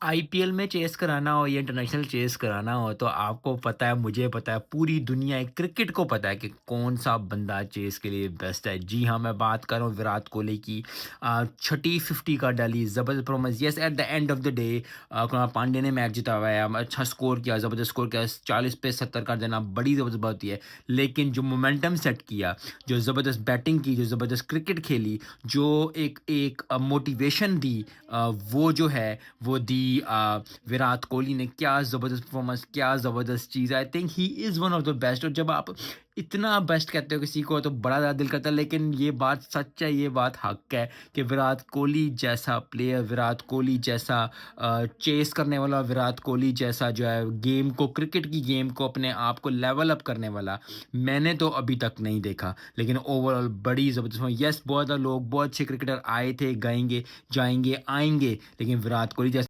IPL में chess कराना हो या इंटरनेशनल चेस कराना हो तो आपको पता है, मुझे पता है, पूरी दुनिया क्रिकेट को पता है कि कौन सा बंदा चेस के लिए बेस्ट है। जी हाँ, मैं बात कर रहा हूँ विराट कोहली की। छठी 50 का डाली ज़बरदस्त performance. Yes, at the end of the day Kunal Pandey ने मैच जिताया, अच्छा स्कोर किया, ज़बरदस्त स्कोर किया। 40 पे 70 कर देना बड़ी ज़बरदस्त बात होती है। लेकिन जो मोमेंटम सेट किया, जो ज़बरदस्त बैटिंग की, जो ज़बरदस्त क्रिकेट खेली, जो एक एक मोटिवेशन दी, वो जो है वो दी विराट कोहली ने। क्या ज़बरदस्त परफॉर्मेंस, क्या ज़बरदस्त चीज़। I think he is one of the best. और जब आप इतना बेस्ट कहते हो किसी को तो बड़ा ज़्यादा दिल करता है। लेकिन ये बात सच है, ये बात हक है कि विराट कोहली जैसा प्लेयर, विराट कोहली जैसा चेस करने वाला, विराट कोहली जैसा जो है गेम को, क्रिकेट की गेम को अपने आप को लेवल अप करने वाला मैंने तो अभी तक नहीं देखा। लेकिन ओवरऑल बड़ी ज़बरदस्त। यस, बहुत ज़्यादा लोग, बहुत अच्छे क्रिकेटर आए थे, गएंगे, जाएंगे, आएंगे, लेकिन विराट कोहली जैसा